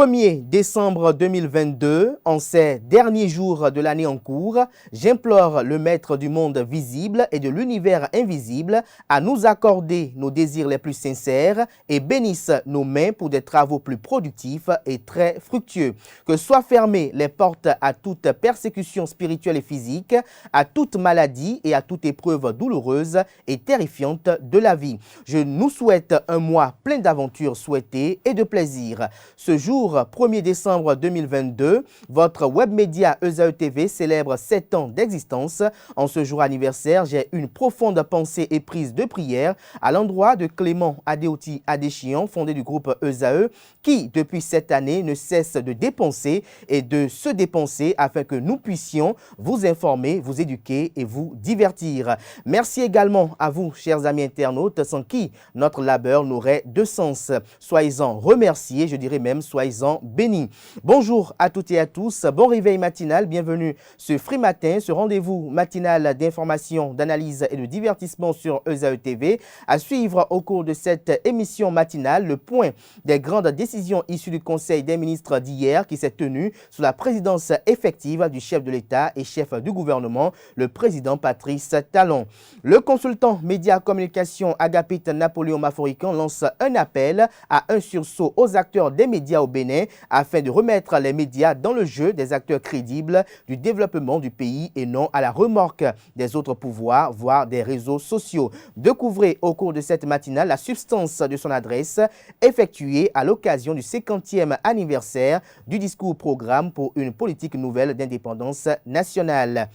1er décembre 2022, en ces derniers jours de l'année en cours, j'implore le maître du monde visible et de l'univers invisible à nous accorder nos désirs les plus sincères et bénisse nos mains pour des travaux plus productifs et très fructueux. Que soient fermées les portes à toute persécution spirituelle et physique, à toute maladie et à toute épreuve douloureuse et terrifiante de la vie. Je nous souhaite un mois plein d'aventures souhaitées et de plaisir. Ce jour 1er décembre 2022, votre webmédia ESAE TV célèbre 7 ans d'existence. En ce jour anniversaire, j'ai une profonde pensée et prise de prière à l'endroit de Clément Adéoti Adéchian, fondé du groupe ESAE, qui, depuis cette année, ne cesse de dépenser et de se dépenser afin que nous puissions vous informer, vous éduquer et vous divertir. Merci également à vous, chers amis internautes, sans qui notre labeur n'aurait de sens. Soyez-en remerciés, je dirais même soyez-en bénis. Bonjour à toutes et à tous, bon réveil matinal, bienvenue ce Free Matin, ce rendez-vous matinal d'information, d'analyse et de divertissement sur ESAE TV. À suivre au cours de cette émission matinale, le point des grandes décisions issues du Conseil des ministres d'hier qui s'est tenu sous la présidence effective du chef de l'État et chef du gouvernement, le président Patrice Talon. Le consultant média communication Agapit Napoléon Maforican lance un appel à un sursaut aux acteurs des médias au Bénin afin de remettre les médias dans le jeu des acteurs crédibles du développement du pays et non à la remorque des autres pouvoirs, voire des réseaux sociaux. Découvrez au cours de cette matinale la substance de son adresse effectuée à l'occasion du 50e anniversaire du discours-programme pour une politique nouvelle d'indépendance nationale.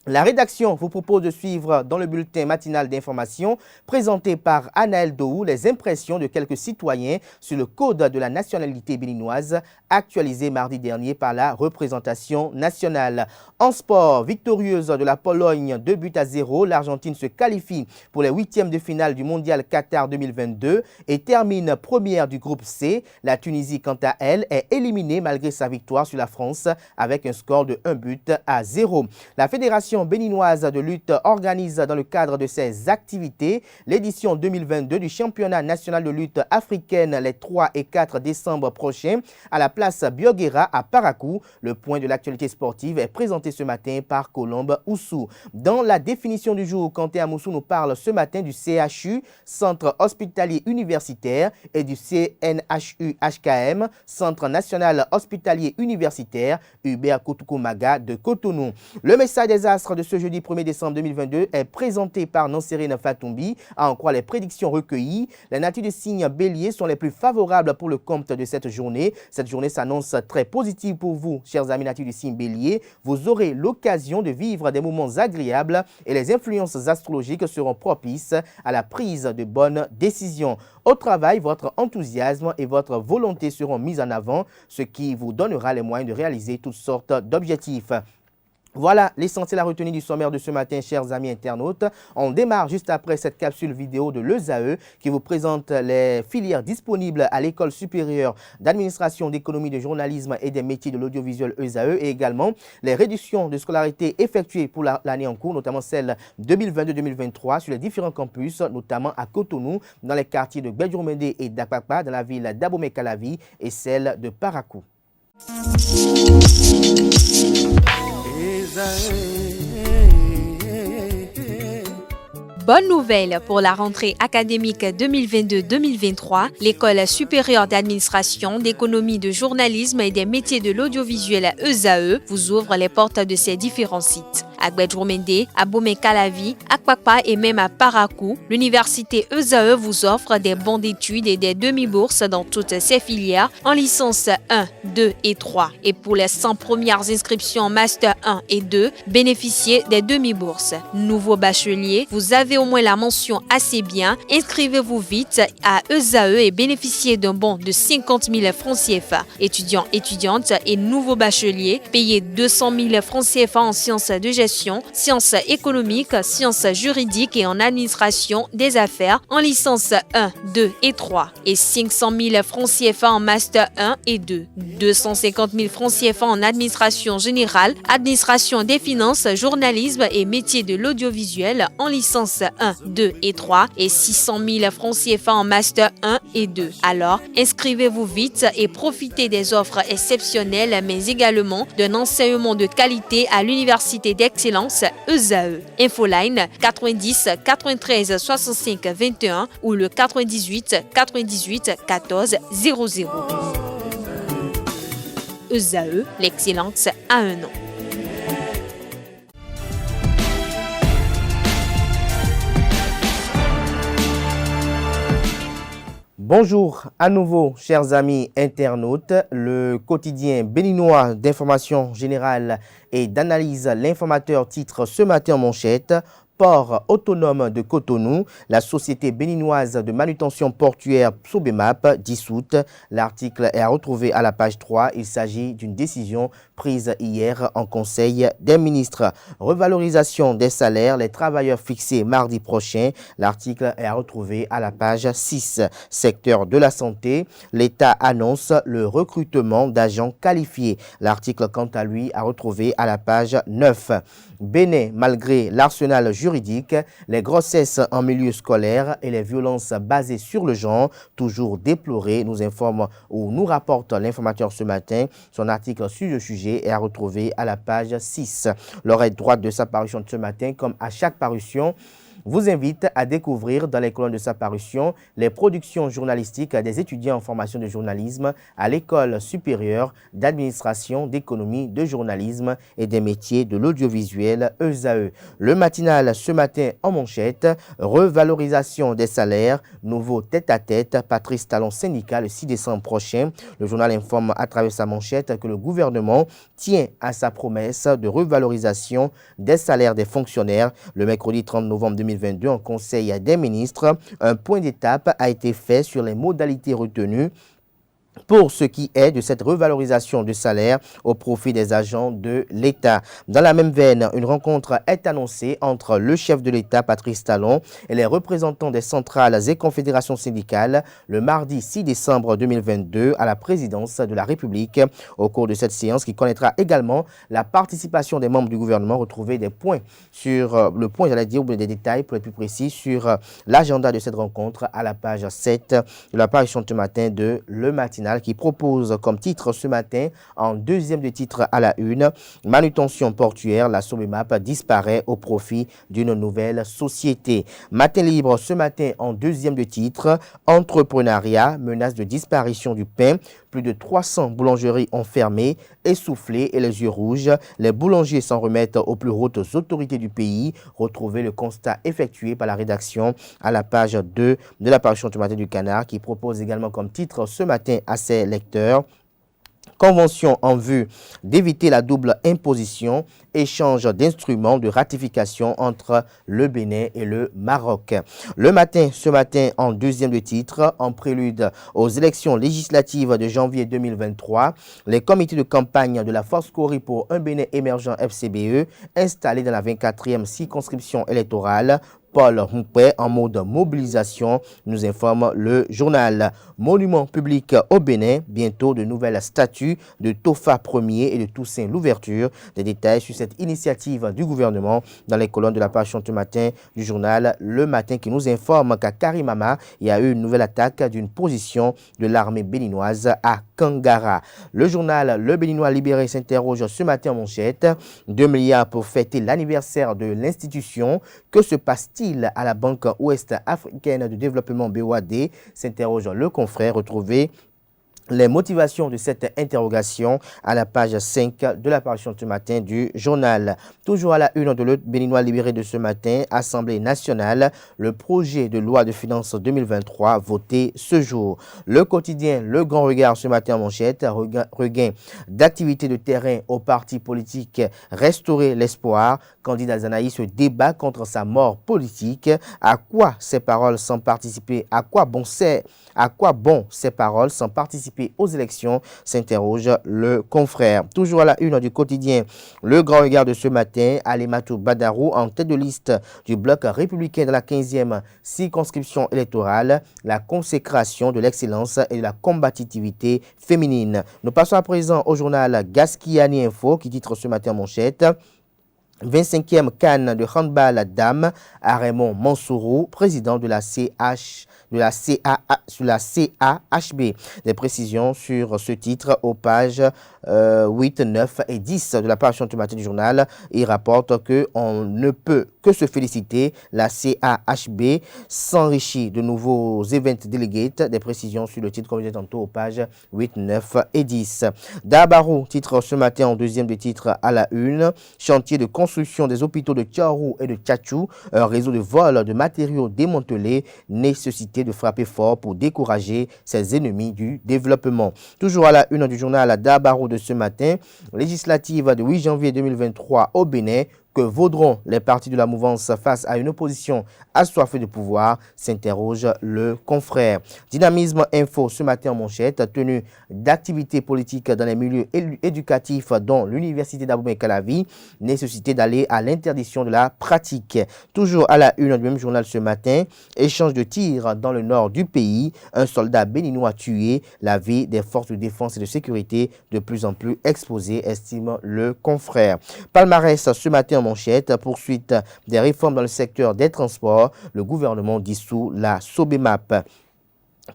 La rédaction vous propose de suivre dans le bulletin matinal d'information présenté par Anaël Dohou les impressions de quelques citoyens sur le code de la nationalité béninoise actualisé mardi dernier par la représentation nationale. En sport, victorieuse de la Pologne 2-0, l'Argentine se qualifie pour les huitièmes de finale du mondial Qatar 2022 et termine première du groupe C. La Tunisie, quant à elle, est éliminée malgré sa victoire sur la France avec un score de 1-0. La Fédération béninoise de lutte organise dans le cadre de ses activités l'édition 2022 du championnat national de lutte africaine les 3 et 4 décembre prochains à la place Bioguera à Parakou. Le point de l'actualité sportive est présenté ce matin par Colombe Oussou. Dans la définition du jour, Kanté Amoussou nous parle ce matin du CHU, Centre hospitalier universitaire, et du CNHU-HKM, Centre national hospitalier universitaire, Hubert Kotoukou-Maga de Cotonou. Le message des astres de ce jeudi 1er décembre 2022 est présenté par Nanserine Fatoumbi. À en croire les prédictions recueillies, les natures de signes bélier sont les plus favorables pour le compte de cette journée. Cette journée s'annonce très positive pour vous, chers amis natures du signe bélier. Vous aurez l'occasion de vivre des moments agréables et les influences astrologiques seront propices à la prise de bonnes décisions. Au travail, votre enthousiasme et votre volonté seront mis en avant, ce qui vous donnera les moyens de réaliser toutes sortes d'objectifs. Voilà l'essentiel à retenir du sommaire de ce matin, chers amis internautes. On démarre juste après cette capsule vidéo de l'ESAE qui vous présente les filières disponibles à l'École supérieure d'administration, d'économie, de journalisme et des métiers de l'audiovisuel ESAE et également les réductions de scolarité effectuées pour l'année en cours, notamment celle 2022-2023 sur les différents campus, notamment à Cotonou, dans les quartiers de Gbedjourmende et d'Akpakpa, dans la ville d'Abomey-Calavi et celle de Parakou. Bonne nouvelle pour la rentrée académique 2022-2023. L'École supérieure d'administration, d'économie, de journalisme et des métiers de l'audiovisuel ESAE vous ouvre les portes de ses différents sites. À Gbedjourmende, à Abomey-Calavi, à Akpakpa et même à Parakou, l'université ESAE vous offre des bons d'études et des demi-bourses dans toutes ses filières en licence 1, 2 et 3. Et pour les 100 premières inscriptions en master 1 et 2, bénéficiez des demi-bourses. Nouveau bachelier, vous avez au moins la mention assez bien. Inscrivez-vous vite à ESAE et bénéficiez d'un bon de 50 000 francs CFA. Étudiants, étudiantes et nouveaux bacheliers, payez 200 000 francs CFA en sciences de gestion administration, sciences économiques, sciences juridiques et en administration des affaires en licence 1, 2 et 3 et 500 000 francs CFA en master 1 et 2, 250 000 francs CFA en administration générale, administration des finances, journalisme et métiers de l'audiovisuel en licence 1, 2 et 3 et 600 000 francs CFA en master 1 et 2. Alors, inscrivez-vous vite et profitez des offres exceptionnelles mais également d'un enseignement de qualité à l'Université d'excellence ESAE. Infoline 90 93 65 21 ou le 98 98 14 00. ESAE, l'excellence à un nom. Bonjour à nouveau, chers amis internautes. Le quotidien béninois d'information générale et d'analyse, l'informateur titre ce matin en manchette: Port autonome de Cotonou, la société béninoise de manutention portuaire Sobemap dissoute. L'article est à retrouver à la page 3. Il s'agit d'une décision prise hier en Conseil des ministres. Revalorisation des salaires, les travailleurs fixés mardi prochain. L'article est à retrouver à la page 6. Secteur de la santé, l'État annonce le recrutement d'agents qualifiés. L'article, quant à lui, à retrouver à la page 9. Bénin, malgré l'arsenal juridique, les grossesses en milieu scolaire et les violences basées sur le genre, toujours déplorées, nous informe ou nous rapporte l'informateur ce matin. Son article sur le sujet est à retrouver à la page 6. L'oreille droite de sa parution de ce matin, comme à chaque parution, vous invite à découvrir dans les colonnes de sa parution les productions journalistiques des étudiants en formation de journalisme à l'École supérieure d'administration, d'économie, de journalisme et des métiers de l'audiovisuel ESAE. Le matinal ce matin en manchette: revalorisation des salaires, nouveau tête-à-tête, Patrice Talon syndicat le 6 décembre prochain. Le journal informe à travers sa manchette que le gouvernement tient à sa promesse de revalorisation des salaires des fonctionnaires. Le mercredi 30 novembre 2022, en Conseil des ministres, un point d'étape a été fait sur les modalités retenues pour ce qui est de cette revalorisation de salaire au profit des agents de l'État. Dans la même veine, une rencontre est annoncée entre le chef de l'État, Patrice Talon, et les représentants des centrales et confédérations syndicales le mardi 6 décembre 2022 à la présidence de la République. Au cours de cette séance, qui connaîtra également la participation des membres du gouvernement, retrouver des points sur le point, j'allais dire, ou des détails pour être plus précis sur l'agenda de cette rencontre à la page 7 de la parution ce matin de Le Matinal, qui propose comme titre ce matin, en deuxième de titre à la une: manutention portuaire, la Sobemap disparaît au profit d'une nouvelle société. Matin libre ce matin en deuxième de titre: entrepreneuriat, menace de disparition du pain. Plus de 300 boulangeries ont fermé, essoufflées et les yeux rouges. Les boulangers s'en remettent aux plus hautes autorités du pays. Retrouvez le constat effectué par la rédaction à la page 2 de la parution ce matin du Canard, qui propose également comme titre ce matin à ses lecteurs: convention en vue d'éviter la double imposition, échange d'instruments de ratification entre le Bénin et le Maroc. Le matin, ce matin, en deuxième de titre, en prélude aux élections législatives de janvier 2023, les comités de campagne de la Force Cori pour un Bénin émergent FCBE, installés dans la 24e circonscription électorale, Paul Humpé en mode mobilisation, nous informe le journal. Monument public au Bénin, bientôt de nouvelles statues de Tofa Ier et de Toussaint Louverture. Des détails sur cette initiative du gouvernement dans les colonnes de la page ce matin du journal Le Matin, qui nous informe qu'à Karimama, il y a eu une nouvelle attaque d'une position de l'armée béninoise à Kangara. Le journal Le Béninois libéré s'interroge ce matin en manchette: 2 milliards pour fêter l'anniversaire de l'institution. Que se passe-t-il à la Banque ouest-africaine de développement BOAD? S'interroge le confrère. Retrouvez les motivations de cette interrogation à la page 5 de la parution ce matin du journal. Toujours à la une de Le Béninois libéré de ce matin, Assemblée nationale, le projet de loi de finances 2023 voté ce jour. Le quotidien Le Grand Regard ce matin en manchette: regain d'activité de terrain aux partis politiques, restaurer l'espoir. Candide Azanaï se débat contre sa mort politique. À quoi ces paroles sans participer, à quoi bon ces paroles sans participer aux élections, s'interroge le confrère. Toujours à la une du quotidien, le grand regard de ce matin, Alimatou Badarou en tête de liste du bloc républicain de la 15e circonscription électorale, la consécration de l'excellence et de la combativité féminine. Nous passons à présent au journal Gaskiani Info qui titre ce matin en manchette: 25e CAN de handball dame à Raymond Mansourou, président de la CAHB. Des précisions sur ce titre aux pages 8, 9 et 10 de la parution du matin du journal. Il rapporte qu'on ne peut que se féliciter. La CAHB s'enrichit de nouveaux event delegates. Des précisions sur le titre, comme je disais tantôt, aux pages 8, 9 et 10. Dabarou titre ce matin en deuxième des titres à la une: chantier de construction des hôpitaux de Tchaourou et de Tchatchou, un réseau de vol de matériaux démantelé, nécessité de frapper fort pour décourager ses ennemis du développement. Toujours à la une du journal Dabarou de ce matin, législative de 8 janvier 2023 au Bénin. Que vaudront les partis de la mouvance face à une opposition assoiffée de pouvoir, s'interroge le confrère. Dynamisme Info ce matin en manchette: tenue d'activités politiques dans les milieux éducatifs dont l'université d'Abomey-Calavi, nécessité d'aller à l'interdiction de la pratique. Toujours à la une du même journal ce matin, échange de tirs dans le nord du pays, un soldat béninois tué, la vie des forces de défense et de sécurité de plus en plus exposée, estime le confrère. Palmarès ce matin en manchette: poursuite des réformes dans le secteur des transports, le gouvernement dissout la Sobemap.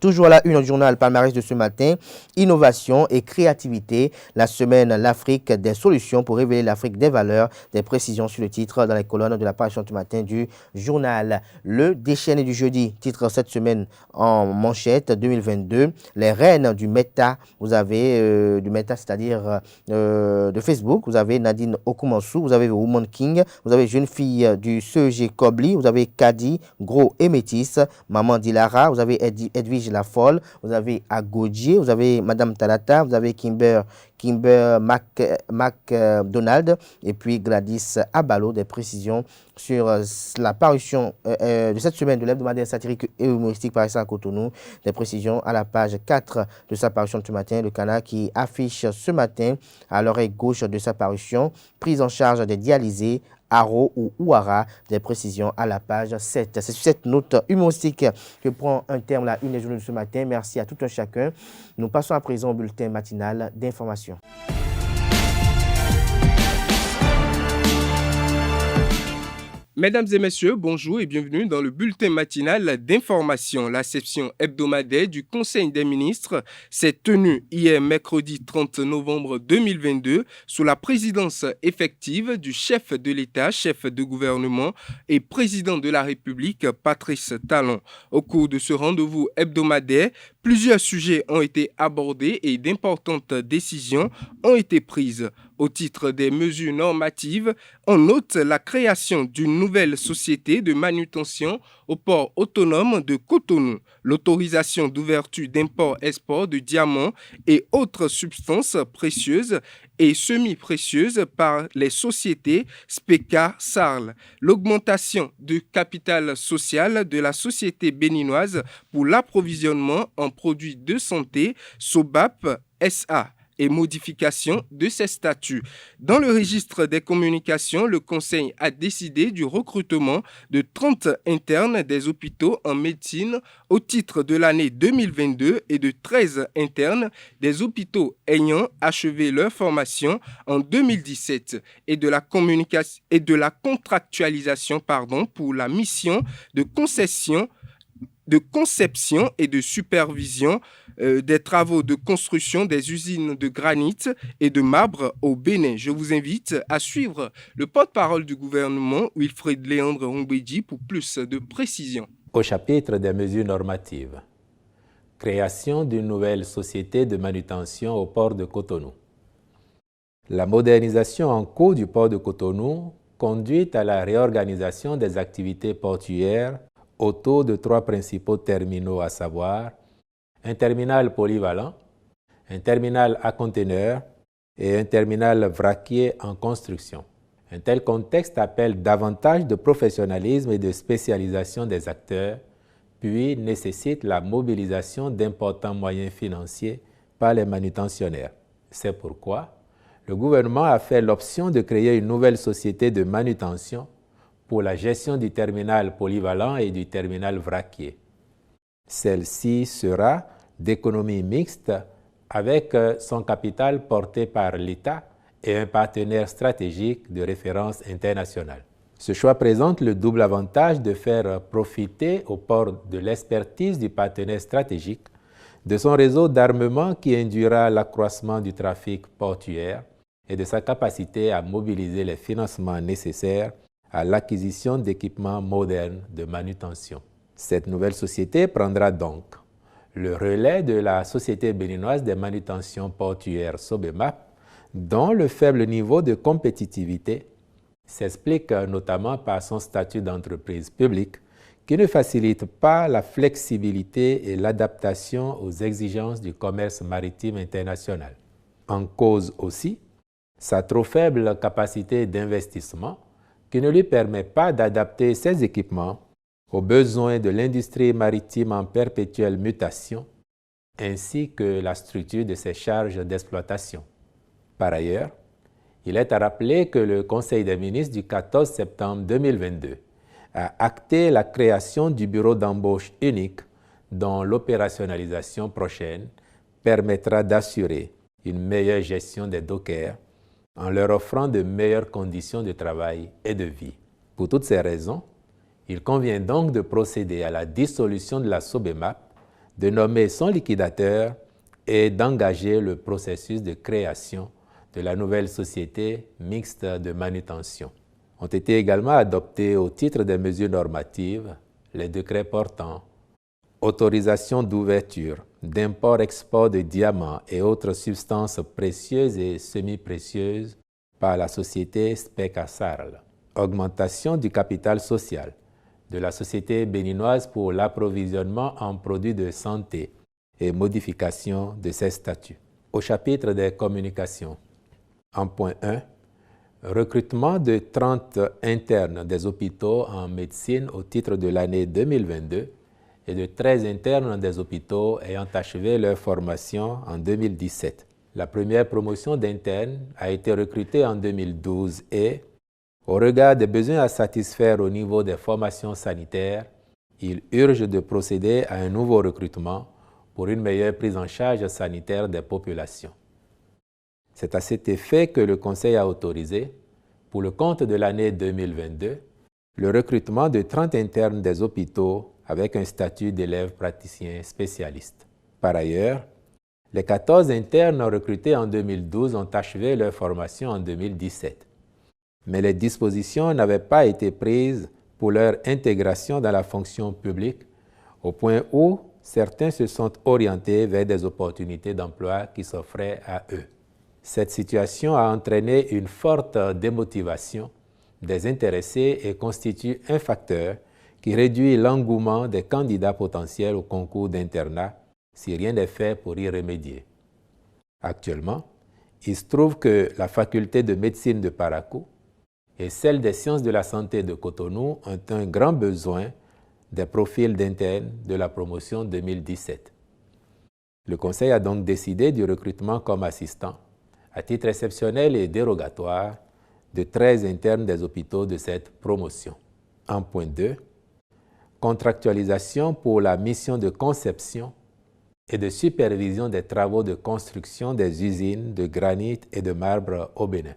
Toujours à la une du journal Palmarès de ce matin, innovation et créativité, la semaine l'Afrique des solutions pour révéler l'Afrique des valeurs. Des précisions sur le titre dans les colonnes de la parution du matin du journal. Le déchaîné du jeudi, titre cette semaine en manchette 2022, les reines du méta. Vous avez du méta, c'est-à-dire de Facebook. Vous avez Nadine Okumansou, vous avez Woman King, vous avez jeune fille du CEG Kobli, vous avez Kadi, Gros et Métis, Maman Dilara, vous avez Edwige La Folle, vous avez Agodjier, vous avez Madame Talata, vous avez Kimber McDonald et puis Gladys Abalo. Des précisions sur la parution de cette semaine de l'hebdomadaire satirique et humoristique paraissant à Cotonou. Des précisions à la page 4 de sa parution de ce matin. Le canal qui affiche ce matin à l'oreille gauche de sa parution: prise en charge des dialysés, Aro ou Ouara. Des précisions à la page 7. C'est sur cette note humoristique que prend un terme la une des journaux de ce matin. Merci à tout un chacun. Nous passons à présent au bulletin matinal d'information. Mesdames et messieurs, bonjour et bienvenue dans le bulletin matinal d'information. La session hebdomadaire du Conseil des ministres s'est tenue hier mercredi 30 novembre 2022 sous la présidence effective du chef de l'État, chef de gouvernement et président de la République, Patrice Talon. Au cours de ce rendez-vous hebdomadaire, plusieurs sujets ont été abordés et d'importantes décisions ont été prises. Au titre des mesures normatives, on note la création d'une nouvelle société de manutention au port autonome de Cotonou, l'autorisation d'ouverture d'import-export de diamants et autres substances précieuses et semi-précieuses par les sociétés SPECA-SARL, l'augmentation du capital social de la société béninoise pour l'approvisionnement en produits de santé SOBAP SA, et modification de ses statuts. Dans le registre des communications, le Conseil a décidé du recrutement de 30 internes des hôpitaux en médecine au titre de l'année 2022 et de 13 internes des hôpitaux ayant achevé leur formation en 2017 et de la contractualisation pour la mission de conception et de supervision des travaux de construction des usines de granit et de marbre au Bénin. Je vous invite à suivre le porte-parole du gouvernement, Wilfrid Léandre Ombédi, pour plus de précisions. Au chapitre des mesures normatives, création d'une nouvelle société de manutention au port de Cotonou. La modernisation en cours du port de Cotonou conduit à la réorganisation des activités portuaires autour de 3 principaux terminaux, à savoir un terminal polyvalent, un terminal à conteneurs et un terminal vraquier en construction. Un tel contexte appelle davantage de professionnalisme et de spécialisation des acteurs, puis nécessite la mobilisation d'importants moyens financiers par les manutentionnaires. C'est pourquoi le gouvernement a fait l'option de créer une nouvelle société de manutention pour la gestion du terminal polyvalent et du terminal vraquier. Celle-ci sera d'économie mixte avec son capital porté par l'État et un partenaire stratégique de référence internationale. Ce choix présente le double avantage de faire profiter au port de l'expertise du partenaire stratégique, de son réseau d'armement qui induira l'accroissement du trafic portuaire et de sa capacité à mobiliser les financements nécessaires à l'acquisition d'équipements modernes de manutention. Cette nouvelle société prendra donc le relais de la Société béninoise des manutentions portuaires Sobemap, dont le faible niveau de compétitivité s'explique notamment par son statut d'entreprise publique qui ne facilite pas la flexibilité et l'adaptation aux exigences du commerce maritime international. En cause aussi, sa trop faible capacité d'investissement qui ne lui permet pas d'adapter ses équipements aux besoins de l'industrie maritime en perpétuelle mutation, ainsi que la structure de ses charges d'exploitation. Par ailleurs, il est à rappeler que le Conseil des ministres du 14 septembre 2022 a acté la création du bureau d'embauche unique dont l'opérationnalisation prochaine permettra d'assurer une meilleure gestion des dockers en leur offrant de meilleures conditions de travail et de vie. Pour toutes ces raisons, il convient donc de procéder à la dissolution de la Sobemap, de nommer son liquidateur et d'engager le processus de création de la nouvelle société mixte de manutention. Ont été également adoptés au titre des mesures normatives les décrets portant autorisation d'ouverture, d'import-export de diamants et autres substances précieuses et semi-précieuses par la société SPECASARL, augmentation du capital social de la Société béninoise pour l'approvisionnement en produits de santé et modification de ses statuts. Au chapitre des communications, en point 1, recrutement de 30 internes des hôpitaux en médecine au titre de l'année 2022 et de 13 internes des hôpitaux ayant achevé leur formation en 2017. La première promotion d'internes a été recrutée en 2012 et, au regard des besoins à satisfaire au niveau des formations sanitaires, il urge de procéder à un nouveau recrutement pour une meilleure prise en charge sanitaire des populations. C'est à cet effet que le Conseil a autorisé, pour le compte de l'année 2022, le recrutement de 30 internes des hôpitaux avec un statut d'élève praticien spécialiste. Par ailleurs, les 14 internes recrutés en 2012 ont achevé leur formation en 2017. Mais les dispositions n'avaient pas été prises pour leur intégration dans la fonction publique, au point où certains se sont orientés vers des opportunités d'emploi qui s'offraient à eux. Cette situation a entraîné une forte démotivation des intéressés et constitue un facteur qui réduit l'engouement des candidats potentiels au concours d'internat si rien n'est fait pour y remédier. Actuellement, il se trouve que la faculté de médecine de Parakou et celle des sciences de la santé de Cotonou ont un grand besoin des profils d'internes de la promotion 2017. Le Conseil a donc décidé du recrutement comme assistant, à titre exceptionnel et dérogatoire, de 13 internes des hôpitaux de cette promotion. En point 2, contractualisation pour la mission de conception et de supervision des travaux de construction des usines de granit et de marbre au Bénin.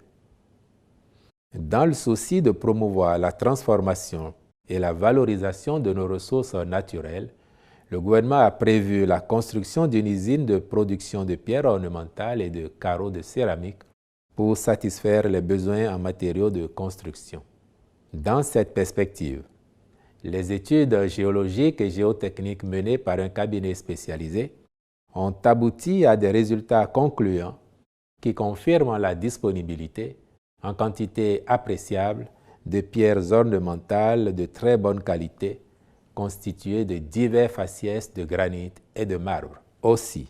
Dans le souci de promouvoir la transformation et la valorisation de nos ressources naturelles, le gouvernement a prévu la construction d'une usine de production de pierres ornementales et de carreaux de céramique pour satisfaire les besoins en matériaux de construction. Dans cette perspective, les études géologiques et géotechniques menées par un cabinet spécialisé ont abouti à des résultats concluants qui confirment la disponibilité en quantité appréciable de pierres ornementales de très bonne qualité constituées de divers faciès de granit et de marbre. Aussi,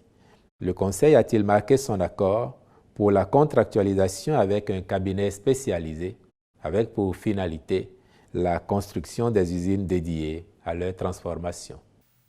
le Conseil a-t-il marqué son accord pour la contractualisation avec un cabinet spécialisé avec pour finalité la construction des usines dédiées à leur transformation.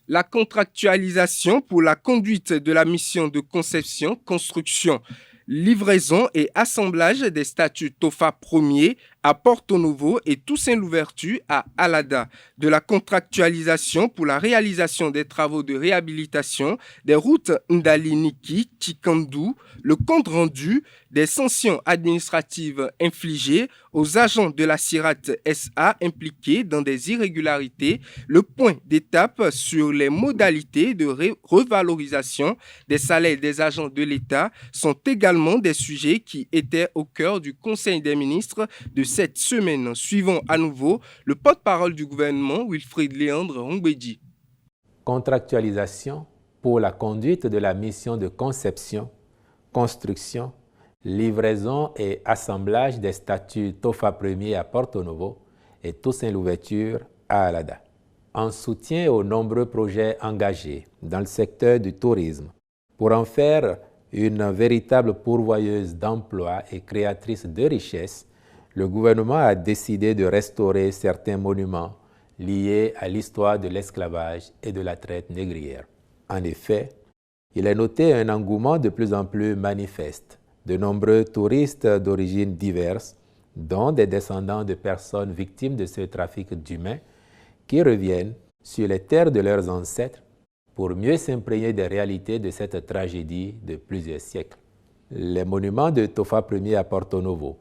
La contractualisation pour la conduite de la mission de conception, construction, livraison et assemblage des statues TOFA 1er à Porto Novo et Toussaint Louverture à Alada, de la contractualisation pour la réalisation des travaux de réhabilitation des routes Ndali-Niki-Tikandu, le compte rendu des sanctions administratives infligées aux agents de la CIRAT SA impliqués dans des irrégularités, le point d'étape sur les modalités de revalorisation des salaires des agents de l'État sont également des sujets qui étaient au cœur du Conseil des ministres de cette semaine. Suivons à nouveau le porte-parole du gouvernement, Wilfried Léandre Rongbédi. Contractualisation pour la conduite de la mission de conception, construction, livraison et assemblage des statues TOFA 1er à Porto Novo et Toussaint Louverture à Alada. En soutien aux nombreux projets engagés dans le secteur du tourisme pour en faire une véritable pourvoyeuse d'emplois et créatrice de richesses, le gouvernement a décidé de restaurer certains monuments liés à l'histoire de l'esclavage et de la traite négrière. En effet, il est noté un engouement de plus en plus manifeste de nombreux touristes d'origines diverses, dont des descendants de personnes victimes de ce trafic d'humains, qui reviennent sur les terres de leurs ancêtres pour mieux s'imprégner des réalités de cette tragédie de plusieurs siècles. Les monuments de TOFA 1er à Porto Novo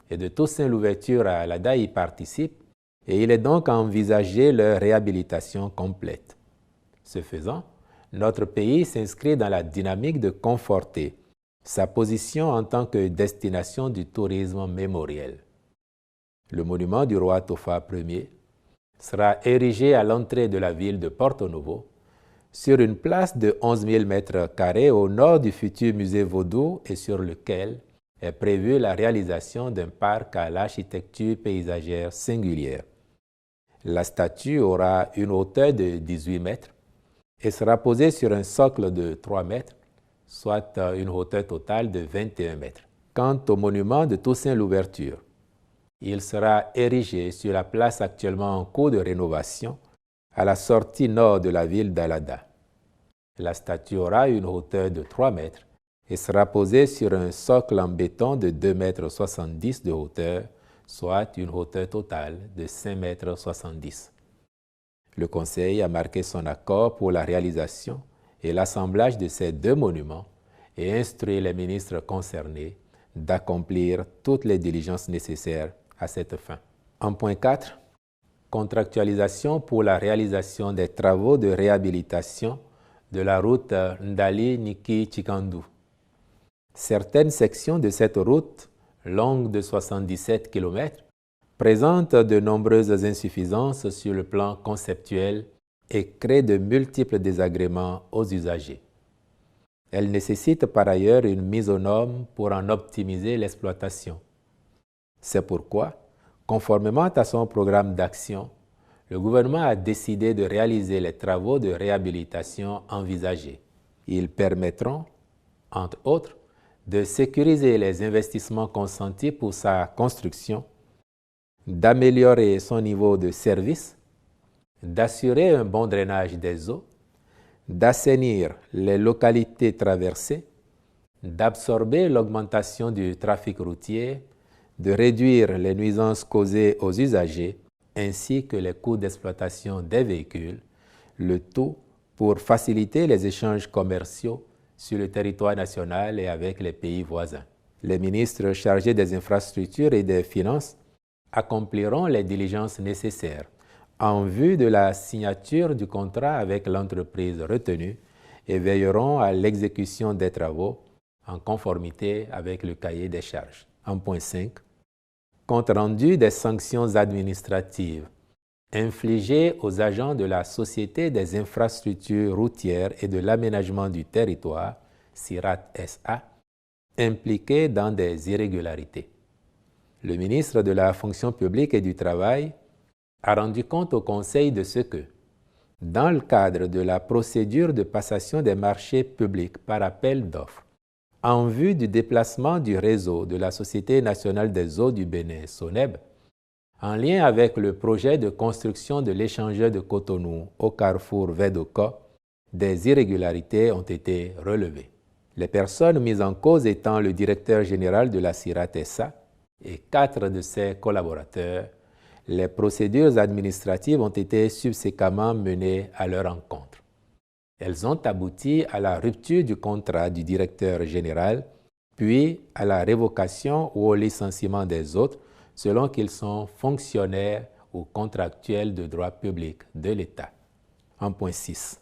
et de Toussaint Louverture à Alada y participent et il est donc envisagé leur réhabilitation complète. Ce faisant, notre pays s'inscrit dans la dynamique de conforter sa position en tant que destination du tourisme mémoriel. Le monument du roi TOFA 1er sera érigé à l'entrée de la ville de Porto Novo, sur une place de 11 000 m² au nord du futur musée Vaudou et sur lequel est prévue la réalisation d'un parc à l'architecture paysagère singulière. La statue aura une hauteur de 18 mètres et sera posée sur un socle de 3 mètres, soit une hauteur totale de 21 mètres. Quant au monument de Toussaint Louverture, il sera érigé sur la place actuellement en cours de rénovation à la sortie nord de la ville d'Alada. La statue aura une hauteur de 3 mètres et sera posée sur un socle en béton de 2,70 m de hauteur, soit une hauteur totale de 5,70 m. Le Conseil a marqué son accord pour la réalisation et l'assemblage de ces deux monuments et instruit les ministres concernés d'accomplir toutes les diligences nécessaires à cette fin. En point 4, contractualisation pour la réalisation des travaux de réhabilitation de la route Ndali-Niki-Tikandu. Certaines sections de cette route, longue de 77 km, présentent de nombreuses insuffisances sur le plan conceptuel et créent de multiples désagréments aux usagers. Elle nécessite par ailleurs une mise aux normes pour en optimiser l'exploitation. C'est pourquoi, conformément à son programme d'action, le gouvernement a décidé de réaliser les travaux de réhabilitation envisagés. Ils permettront, entre autres, de sécuriser les investissements consentis pour sa construction, d'améliorer son niveau de service, d'assurer un bon drainage des eaux, d'assainir les localités traversées, d'absorber l'augmentation du trafic routier, de réduire les nuisances causées aux usagers, ainsi que les coûts d'exploitation des véhicules, le tout pour faciliter les échanges commerciaux sur le territoire national et avec les pays voisins. Les ministres chargés des infrastructures et des finances accompliront les diligences nécessaires en vue de la signature du contrat avec l'entreprise retenue et veilleront à l'exécution des travaux en conformité avec le cahier des charges. En point 5, compte rendu des sanctions administratives infligées aux agents de la Société des infrastructures routières et de l'aménagement du territoire, CIRAT SA, impliqués dans des irrégularités. Le ministre de la Fonction publique et du Travail a rendu compte au Conseil de ce que, dans le cadre de la procédure de passation des marchés publics par appel d'offres, en vue du déplacement du réseau de la Société nationale des eaux du Bénin, SONEB, En lien avec le projet de construction de l'échangeur de Cotonou au carrefour Vedoka, des irrégularités ont été relevées. Les personnes mises en cause étant le directeur général de la CIRAT-SA et 4 de ses collaborateurs. Les procédures administratives ont été subséquemment menées à leur encontre. Elles ont abouti à la rupture du contrat du directeur général, puis à la révocation ou au licenciement des autres, selon qu'ils sont fonctionnaires ou contractuels de droit public de l'État. 1.6.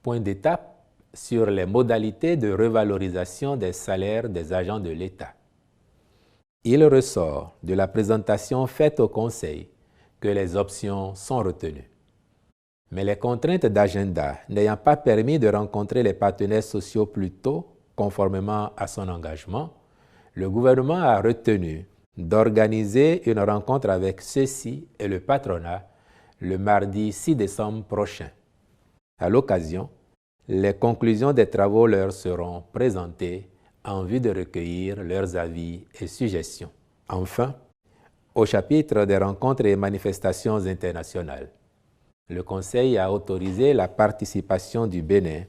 Point d'étape sur les modalités de revalorisation des salaires des agents de l'État. Il ressort de la présentation faite au Conseil que les options sont retenues. Mais les contraintes d'agenda n'ayant pas permis de rencontrer les partenaires sociaux plus tôt, conformément à son engagement, le gouvernement a retenu d'organiser une rencontre avec ceux-ci et le patronat le mardi 6 décembre prochain. À l'occasion, les conclusions des travaux leur seront présentées en vue de recueillir leurs avis et suggestions. Enfin, au chapitre des rencontres et manifestations internationales, le Conseil a autorisé la participation du Bénin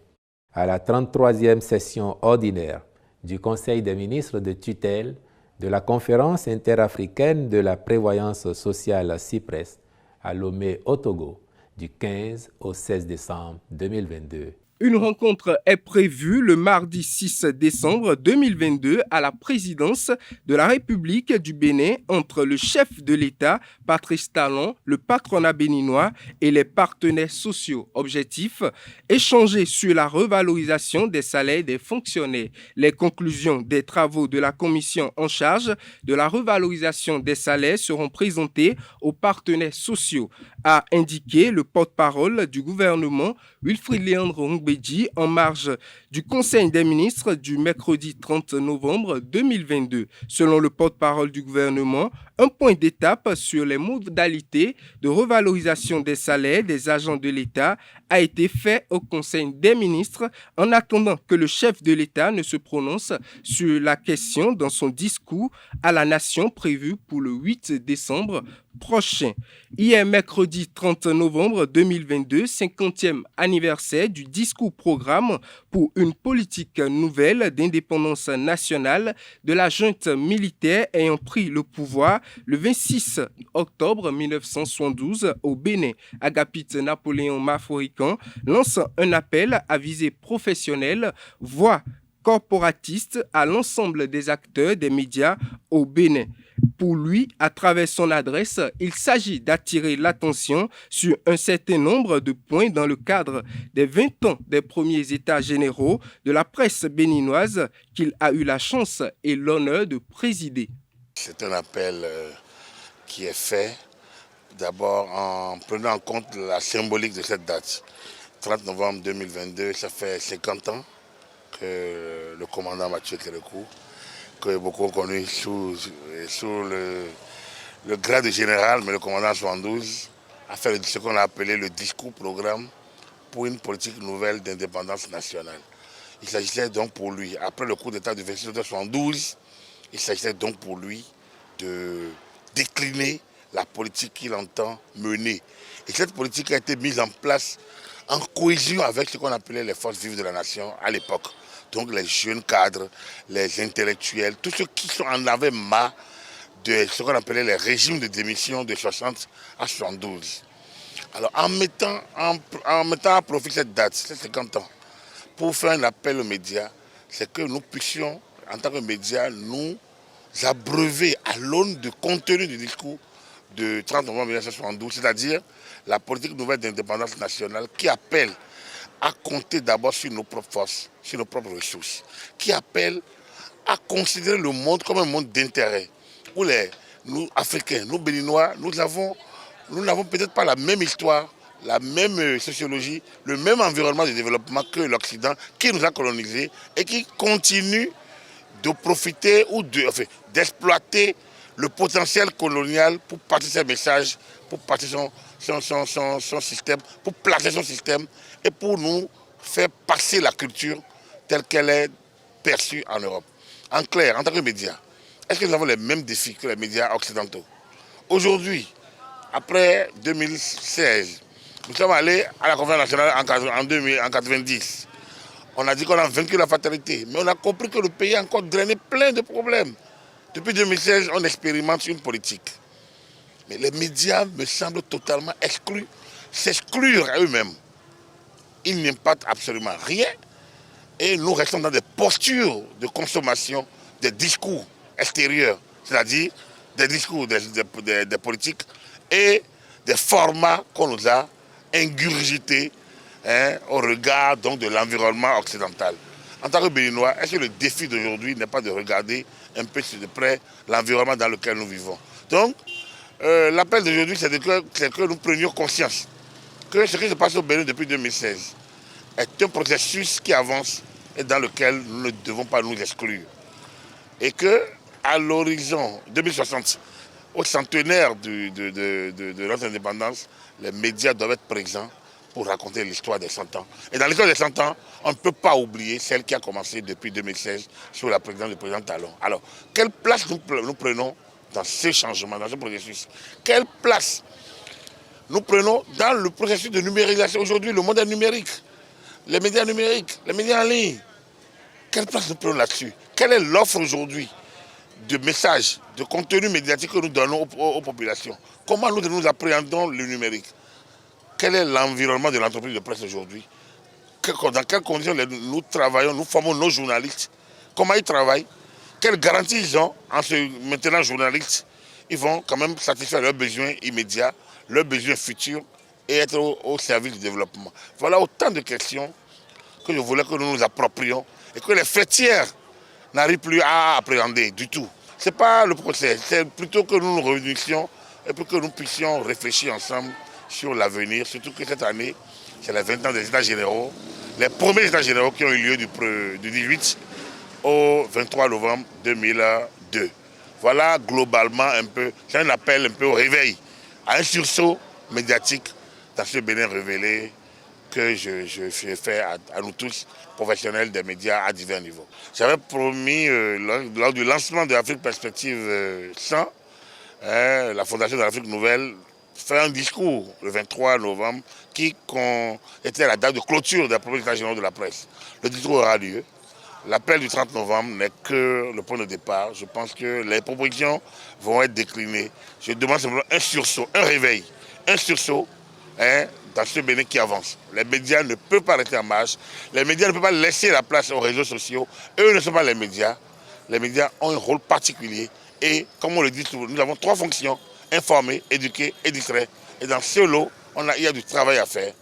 à la 33e session ordinaire du Conseil des ministres de tutelle de la Conférence interafricaine de la prévoyance sociale CIPRES à Lomé au Togo du 15 au 16 décembre 2022. Une rencontre est prévue le mardi 6 décembre 2022 à la présidence de la République du Bénin entre le chef de l'État, Patrice Talon, le patronat béninois et les partenaires sociaux. Objectif, échanger sur la revalorisation des salaires des fonctionnaires. Les conclusions des travaux de la commission en charge de la revalorisation des salaires seront présentées aux partenaires sociaux, a indiqué le porte-parole du gouvernement, Wilfried Léandre Ongbedji, en marge du Conseil des ministres du mercredi 30 novembre 2022. Selon le porte-parole du gouvernement, un point d'étape sur les modalités de revalorisation des salaires des agents de l'État a été fait au Conseil des ministres en attendant que le chef de l'État ne se prononce sur la question dans son discours à la nation prévu pour le 8 décembre prochain. Hier, mercredi 30 novembre 2022, 50e anniversaire du discours-programme pour une politique nouvelle d'indépendance nationale de la junte militaire ayant pris le pouvoir le 26 octobre 1972 au Bénin. Agapite Napoléon Maforican lance un appel à visée professionnelle, voire corporatiste à l'ensemble des acteurs des médias au Bénin. Pour lui, à travers son adresse, il s'agit d'attirer l'attention sur un certain nombre de points dans le cadre des 20 ans des premiers états généraux de la presse béninoise qu'il a eu la chance et l'honneur de présider. C'est un appel qui est fait d'abord en prenant en compte la symbolique de cette date. 30 novembre 2022, ça fait 50 ans que le commandant Mathieu Kérékou, que beaucoup ont connu sous le grade de général, mais le commandant 72, a fait ce qu'on a appelé le discours-programme pour une politique nouvelle d'indépendance nationale. Il s'agissait donc pour lui, après le coup d'État de 26 octobre 72, il s'agissait donc pour lui de décliner la politique qu'il entend mener. Et cette politique a été mise en place en cohésion avec ce qu'on appelait les forces vives de la nation à l'époque. Donc les jeunes cadres, les intellectuels, tous ceux qui en avaient marre de ce qu'on appelait les régimes de démission de 60 à 72. Alors en mettant à profit cette date, ces 50 ans, pour faire un appel aux médias, c'est que nous puissions, en tant que médias, nous abreuver à l'aune du contenu du discours de 30 novembre 1972, c'est-à-dire la politique nouvelle d'indépendance nationale qui appelle à compter d'abord sur nos propres forces, sur nos propres ressources, qui appelle à considérer le monde comme un monde d'intérêt, où nous, Africains, nous, Béninois, nous n'avons peut-être pas la même histoire, la même sociologie, le même environnement de développement que l'Occident qui nous a colonisés et qui continue de profiter ou d'exploiter le potentiel colonial pour passer ses messages, pour passer son système, pour placer son système et pour nous faire passer la culture telle qu'elle est perçue en Europe. En clair, en tant que médias, est-ce que nous avons les mêmes défis que les médias occidentaux? Aujourd'hui, après 2016, nous sommes allés à la conférence nationale en 1990. On a dit qu'on a vaincu la fatalité, mais on a compris que le pays a encore drainé plein de problèmes. Depuis 2016, on expérimente une politique. Mais les médias me semblent totalement exclus, s'exclure à eux-mêmes. Ils n'impactent absolument rien et nous restons dans des postures de consommation des discours extérieurs, c'est-à-dire des discours des politiques et des formats qu'on nous a ingurgités au regard donc, de l'environnement occidental. En tant que Béninois, est-ce que le défi d'aujourd'hui n'est pas de regarder un peu de près l'environnement dans lequel nous vivons? Donc, l'appel d'aujourd'hui, c'est que nous prenions conscience que ce qui se passe au Bénin depuis 2016 est un processus qui avance et dans lequel nous ne devons pas nous exclure. Et qu'à l'horizon 2060, au centenaire de notre indépendance, les médias doivent être présents pour raconter l'histoire des 100 ans. Et dans l'histoire des 100 ans, on ne peut pas oublier celle qui a commencé depuis 2016 sous la présidence du président Talon. Alors, quelle place nous prenons dans ce changement, dans ce processus? Quelle place nous prenons dans le processus de numérisation? Aujourd'hui, le monde est numérique. Les médias numériques, les médias en ligne. Quelle place nous prenons là-dessus? Quelle est l'offre aujourd'hui de messages, de contenu médiatique que nous donnons aux populations? Comment nous appréhendons le numérique? Quel est l'environnement de l'entreprise de presse aujourd'hui? Dans quelles conditions nous travaillons, nous formons nos journalistes? Comment ils travaillent? Quelles garanties ils ont en se maintenant journalistes? Ils vont quand même satisfaire leurs besoins immédiats, leurs besoins futurs et être au service du développement. Voilà autant de questions que je voulais que nous nous approprions et que les fêtières n'arrivent plus à appréhender du tout. Ce n'est pas le procès, c'est plutôt que nous nous réunissions et pour que nous puissions réfléchir ensemble sur l'avenir, surtout que cette année, c'est les 20 ans des États généraux, les premiers États généraux qui ont eu lieu du 18 au 23 novembre 2002. Voilà globalement un peu, c'est un appel un peu au réveil, à un sursaut médiatique dans ce Bénin révélé que je fais à nous tous, professionnels des médias à divers niveaux. J'avais promis, lors du lancement de l'Afrique Perspective 100, la Fondation de l'Afrique Nouvelle fait un discours le 23 novembre qui était la date de clôture des premiers états généraux de la presse. Le discours aura lieu. L'appel du 30 novembre n'est que le point de départ. Je pense que les propositions vont être déclinées. Je demande simplement un sursaut, un réveil, un sursaut dans ce Bénin qui avance. Les médias ne peuvent pas rester en marche. Les médias ne peuvent pas laisser la place aux réseaux sociaux. Eux ne sont pas les médias. Les médias ont un rôle particulier. Et comme on le dit souvent, nous avons 3 fonctions: informer, éduquer et distraire. Et dans ce lot, il y a du travail à faire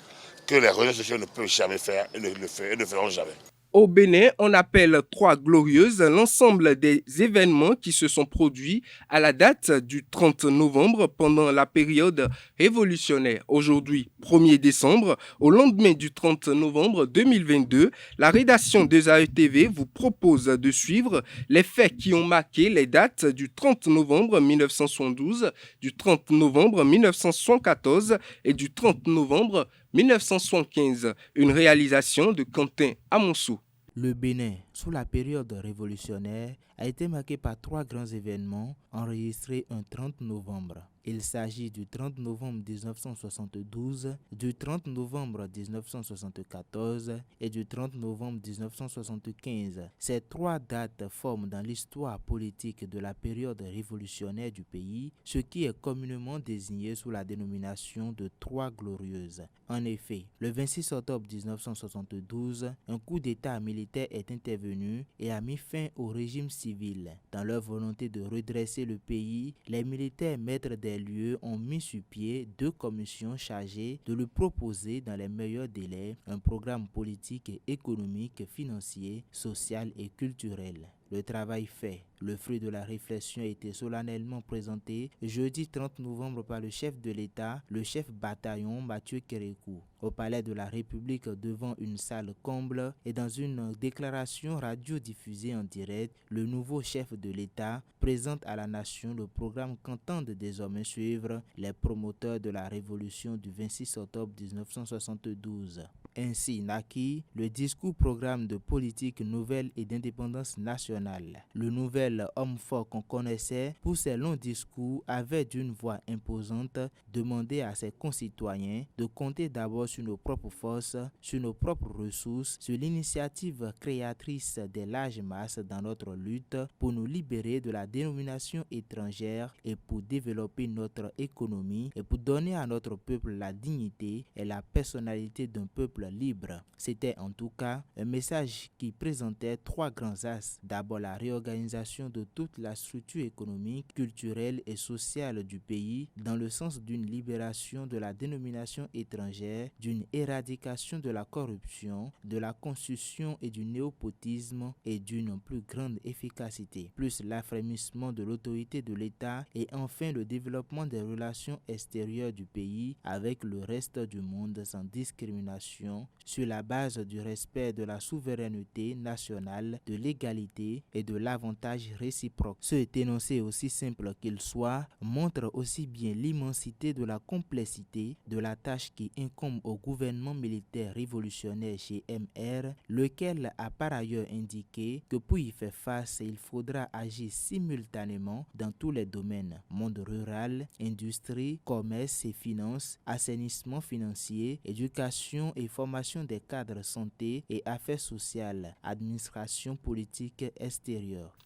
que les réseaux sociaux ne peuvent jamais faire et ne feront jamais. Au Bénin, on appelle 3 glorieuses l'ensemble des événements qui se sont produits à la date du 30 novembre pendant la période révolutionnaire. Aujourd'hui, 1er décembre, au lendemain du 30 novembre 2022, la rédaction des AETV vous propose de suivre les faits qui ont marqué les dates du 30 novembre 1972, du 30 novembre 1974 et du 30 novembre 1975. Une réalisation de Quentin Amonsou. Le Bénin, sous la période révolutionnaire, a été marqué par 3 grands événements enregistrés un 30 novembre. Il s'agit du 30 novembre 1972, du 30 novembre 1974 et du 30 novembre 1975. Ces 3 dates forment dans l'histoire politique de la période révolutionnaire du pays ce qui est communément désigné sous la dénomination de 3 glorieuses. En effet, le 26 octobre 1972, un coup d'État militaire est intervenu et a mis fin au régime civil. Dans leur volonté de redresser le pays, les militaires maîtres des lieux ont mis sur pied 2 commissions chargées de lui proposer dans les meilleurs délais un programme politique et économique, financier, social et culturel. Le travail fait, le fruit de la réflexion a été solennellement présenté jeudi 30 novembre par le chef de l'État, le chef bataillon Mathieu Kérékou, au palais de la République devant une salle comble et dans une déclaration radio-diffusée en direct, le nouveau chef de l'État présente à la nation le programme qu'entendent désormais suivre les promoteurs de la révolution du 26 octobre 1972. Ainsi naquit le discours-programme de politique nouvelle et d'indépendance nationale. Le nouvel homme fort qu'on connaissait pour ses longs discours avait d'une voix imposante demandé à ses concitoyens de compter d'abord sur nos propres forces, sur nos propres ressources, sur l'initiative créatrice des larges masses dans notre lutte pour nous libérer de la dénomination étrangère et pour développer notre économie et pour donner à notre peuple la dignité et la personnalité d'un peuple libre. C'était en tout cas un message qui présentait trois grands axes. D'abord la réorganisation de toute la structure économique, culturelle et sociale du pays dans le sens d'une libération de la dénomination étrangère, d'une éradication de la corruption, de la constitution et du népotisme et d'une plus grande efficacité, plus l'affermissement de l'autorité de l'État et enfin le développement des relations extérieures du pays avec le reste du monde sans discrimination sur la base du respect de la souveraineté nationale, de l'égalité et de l'avantage réciproque. Ce énoncé, aussi simple qu'il soit, montre aussi bien l'immensité de la complexité de la tâche qui incombe au gouvernement militaire révolutionnaire GMR, lequel a par ailleurs indiqué que pour y faire face, il faudra agir simultanément dans tous les domaines: monde rural, industrie, commerce et finances, assainissement financier, éducation et formation des cadres santé et affaires sociales, administration politique extérieure.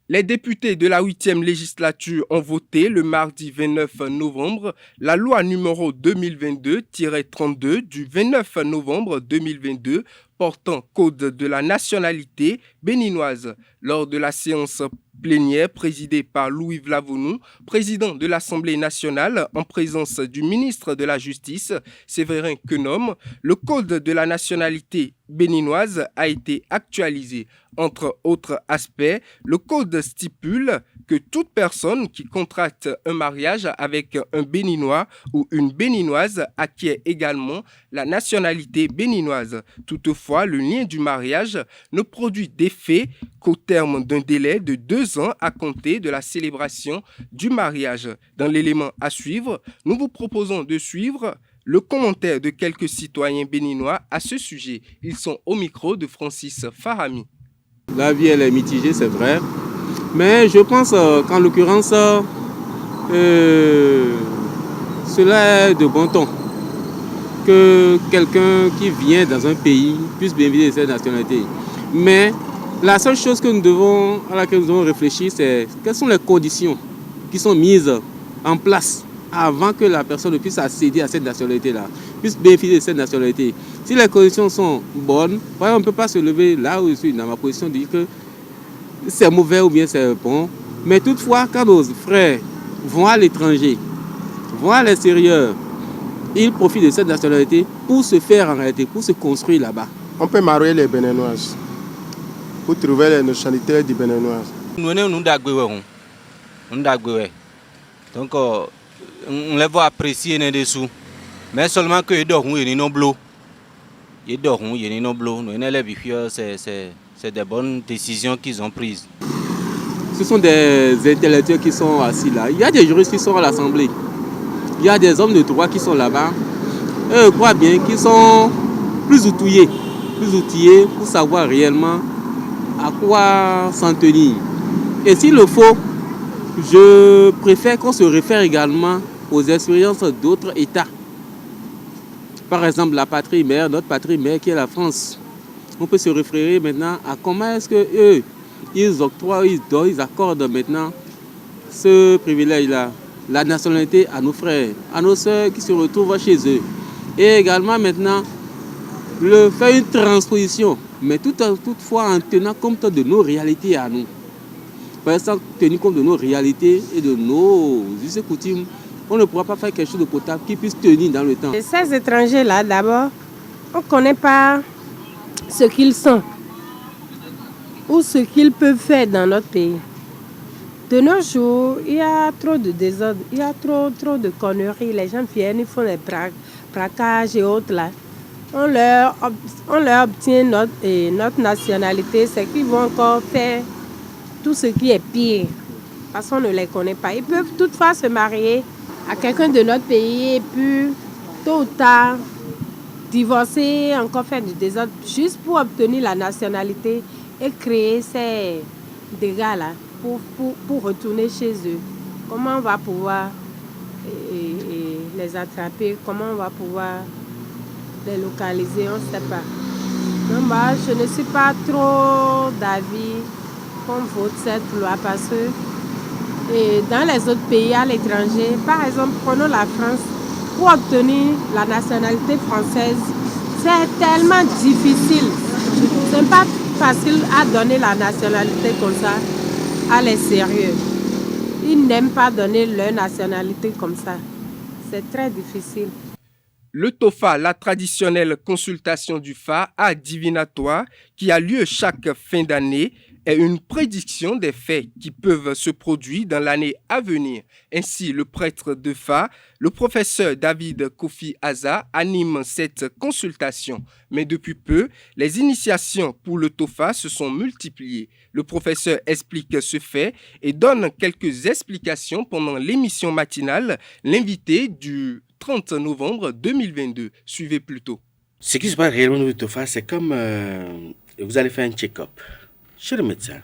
Les députés de la 8e législature ont voté le mardi 29 novembre la loi numéro 2022-32 du 29 novembre 2022 portant code de la nationalité béninoise. Lors de la séance plénière présidée par Louis Vlavonou, président de l'Assemblée nationale, en présence du ministre de la Justice, Séverin Quenom, le code de la nationalité béninoise a été actualisé. Entre autres aspects, le code stipule que toute personne qui contracte un mariage avec un Béninois ou une Béninoise acquiert également la nationalité béninoise. Toutefois, le lien du mariage ne produit d'effet qu'au terme d'un délai de 2 ans à compter de la célébration du mariage. Dans l'élément à suivre, nous vous proposons de suivre le commentaire de quelques citoyens béninois à ce sujet. Ils sont au micro de Francis Farami. La vie, elle est mitigée, c'est vrai. Mais je pense qu'en l'occurrence, cela est de bon ton. Que quelqu'un qui vient dans un pays puisse bénéficier de cette nationalité. Mais la seule chose à laquelle nous devons réfléchir, c'est quelles sont les conditions qui sont mises en place avant que la personne puisse accéder à cette nationalité-là, puisse bénéficier de cette nationalité. Si les conditions sont bonnes, on ne peut pas se lever là où je suis dans ma position, dire que c'est mauvais ou bien c'est bon. Mais toutefois, quand nos frères vont à l'étranger, vont à l'extérieur, ils profitent de cette nationalité pour se faire en réalité, pour se construire là-bas. On peut marier les Béninoises pour trouver les nationalités des Béninoises. Donc, on les voit apprécier les dessous, mais seulement que ils dorment, ils n'ont bleu. Ils dorment, ils n'ont bleu. C'est des bonnes décisions qu'ils ont prises. Ce sont des intellectuels qui sont assis là. Il y a des juristes qui sont à l'Assemblée. Il y a des hommes de droit qui sont là-bas. Et je crois bien qu'ils sont plus outillés pour savoir réellement à quoi s'en tenir. Et s'il le faut, je préfère qu'on se réfère également aux expériences d'autres États. Par exemple, la patrie mère, notre patrie mère qui est la France. On peut se référer maintenant à comment est-ce qu'eux, ils octroient, ils accordent maintenant ce privilège-là, la nationalité à nos frères, à nos sœurs qui se retrouvent chez eux. Et également maintenant, faire une transposition, mais toutefois en tenant compte de nos réalités à nous. Par exemple, tenir compte de nos réalités et de nos us et coutumes, on ne pourra pas faire quelque chose de potable qui puisse tenir dans le temps. Et ces étrangers-là, d'abord, on ne connaît pas ce qu'ils sont ou ce qu'ils peuvent faire dans notre pays. De nos jours, il y a trop de désordre, il y a trop de conneries. Les gens viennent, ils font des braquages et autres là. On leur obtient notre nationalité, c'est qu'ils vont encore faire tout ce qui est pire, parce qu'on ne les connaît pas. Ils peuvent toutefois se marier à quelqu'un de notre pays et puis, tôt ou tard, divorcer, encore faire du désordre, juste pour obtenir la nationalité et créer ces dégâts-là pour retourner chez eux. Comment on va pouvoir les attraper? Comment on va pouvoir les localiser? On ne sait pas. Donc, je ne suis pas trop d'avis qu'on vote cette loi parce que dans les autres pays à l'étranger, par exemple, prenons la France, pour obtenir la nationalité française, c'est tellement difficile. Ce n'est pas facile à donner la nationalité comme ça à les sérieux. Ils n'aiment pas donner leur nationalité comme ça. C'est très difficile. Le TOFA, la traditionnelle consultation du Fa à divinatoire qui a lieu chaque fin d'année, est une prédiction des faits qui peuvent se produire dans l'année à venir. Ainsi, le prêtre de Fa, le professeur David Kofi Aza, anime cette consultation. Mais depuis peu, les initiations pour le TOFA se sont multipliées. Le professeur explique ce fait et donne quelques explications pendant l'émission matinale, l'invité du 30 novembre 2022. Suivez plutôt. Ce qui se passe réellement au TOFA, c'est comme vous allez faire un check-up chez le médecin.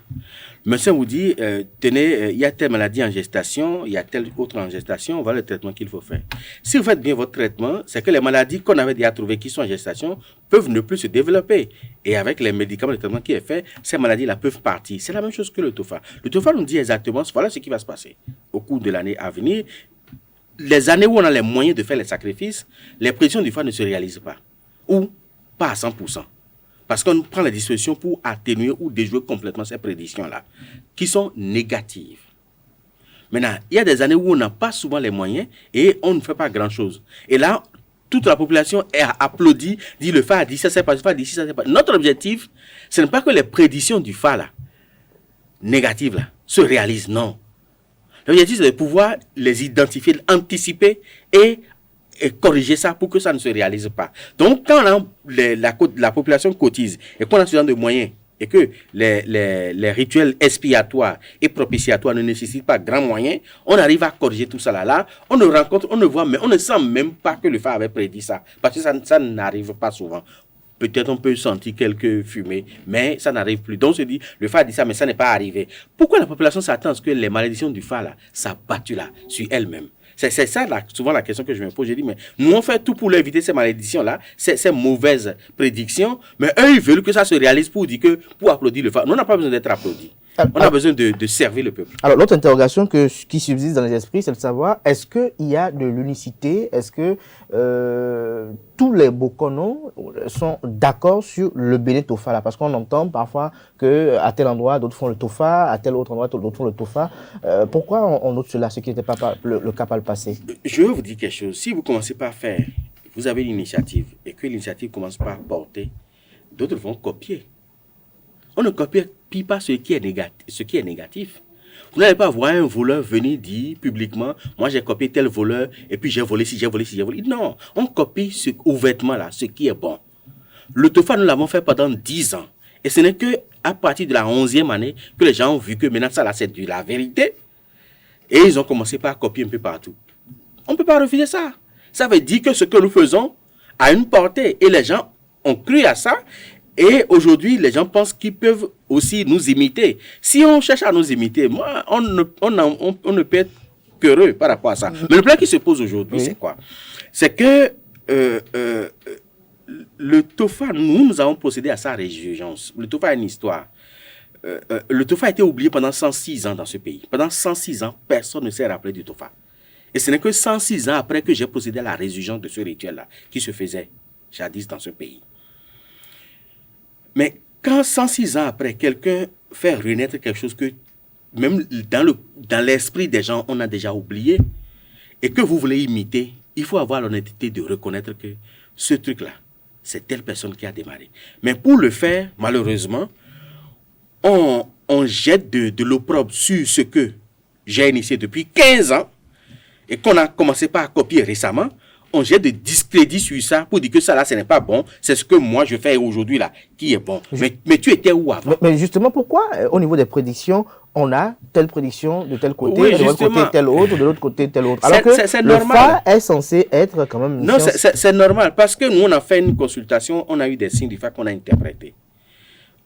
Le médecin vous dit, tenez, il y a telle maladie en gestation, il y a telle autre en gestation, voilà le traitement qu'il faut faire. Si vous faites bien votre traitement, c'est que les maladies qu'on avait déjà trouvées qui sont en gestation peuvent ne plus se développer. Et avec les médicaments, le traitement qui est fait, ces maladies-là peuvent partir. C'est la même chose que le TOFA. Le TOFA nous dit exactement, voilà ce qui va se passer au cours de l'année à venir. Les années où on a les moyens de faire les sacrifices, les prédictions du FA ne se réalisent pas. Ou pas à 100%. Parce qu'on prend les dispositions pour atténuer ou déjouer complètement ces prédictions-là, qui sont négatives. Maintenant, il y a des années où on n'a pas souvent les moyens et on ne fait pas grand-chose. Et là, toute la population est applaudie, dit le FA a dit ça, c'est pas, le FA a dit ça, c'est pas. Notre objectif, ce n'est pas que les prédictions du FA, là, négatives, là, se réalisent, non. L'objectif, c'est de pouvoir les identifier, anticiper et corriger ça pour que ça ne se réalise pas. Donc, quand on a la population cotise et qu'on a ce genre de moyens et que les rituels expiatoires et propitiatoires ne nécessitent pas grand moyen, on arrive à corriger tout ça là. On ne rencontre, on ne voit, mais on ne sent même pas que le FA avait prédit ça. Parce que ça n'arrive pas souvent. Peut-être on peut sentir quelques fumées, mais ça n'arrive plus. Donc on se dit, le FA a dit ça, mais ça n'est pas arrivé. Pourquoi la population s'attend à ce que les malédictions du FA, là, s'abattent là, sur elles-mêmes? C'est ça, là, souvent, la question que je me pose. Je dis, mais nous, on fait tout pour éviter ces malédictions-là, ces mauvaises prédictions, mais eux, ils veulent que ça se réalise pour dire que, pour applaudir le FA. Nous, on n'a pas besoin d'être applaudis. On a besoin de servir le peuple. Alors, l'autre interrogation qui subsiste dans les esprits, c'est de savoir, est-ce qu'il y a de l'unicité? Est-ce que tous les Bokono sont d'accord sur le Béné Tofa là? Parce qu'on entend parfois qu'à tel endroit, d'autres font le Tofa, à tel autre endroit, d'autres font le Tofa. Pourquoi on note cela, ce qui n'était pas le cas par le passé? Je veux vous dire quelque chose. Si vous commencez par faire, vous avez une initiative, et que l'initiative commence par porter, d'autres vont copier. On ne copie pas ce qui est négatif. Vous n'allez pas voir un voleur venir dire publiquement, moi j'ai copié tel voleur, et puis j'ai volé ci, j'ai volé ci, j'ai volé. Non, on copie ouvertement là, ce qui est bon. Le TOFA, nous l'avons fait pendant 10 ans. Et ce n'est qu'à partir de la 11e année que les gens ont vu que maintenant ça là, c'est de la vérité. Et ils ont commencé par copier un peu partout. On ne peut pas refuser ça. Ça veut dire que ce que nous faisons a une portée. Et les gens ont cru à ça. Et aujourd'hui, les gens pensent qu'ils peuvent aussi nous imiter. Si on cherche à nous imiter, moi, on ne peut être qu'heureux par rapport à ça. Mais le problème qui se pose aujourd'hui, c'est quoi? C'est que le TOFA, nous avons procédé à sa résurgence. Le TOFA a une histoire. Le TOFA a été oublié pendant 106 ans dans ce pays. Pendant 106 ans, personne ne s'est rappelé du TOFA. Et ce n'est que 106 ans après que j'ai procédé à la résurgence de ce rituel-là, qui se faisait jadis dans ce pays. Mais quand 106 ans après, quelqu'un fait renaître quelque chose que même dans l'esprit des gens, on a déjà oublié, et que vous voulez imiter, il faut avoir l'honnêteté de reconnaître que ce truc-là, c'est telle personne qui a démarré. Mais pour le faire, malheureusement, on jette de l'opprobre sur ce que j'ai initié depuis 15 ans, et qu'on a commencé par copier récemment. On jette de discrédit sur ça pour dire que ça là, ce n'est pas bon. C'est ce que moi je fais aujourd'hui là, qui est bon. Mais tu étais où avant? Mais justement, pourquoi au niveau des prédictions, on a telle prédiction de tel côté, Oui, de l'autre côté tel autre, de l'autre côté tel autre. Alors que le normal. FA est censé être quand même... Non, c'est normal, parce que nous, on a fait une consultation, on a eu des signes du FA qu'on a interprétés.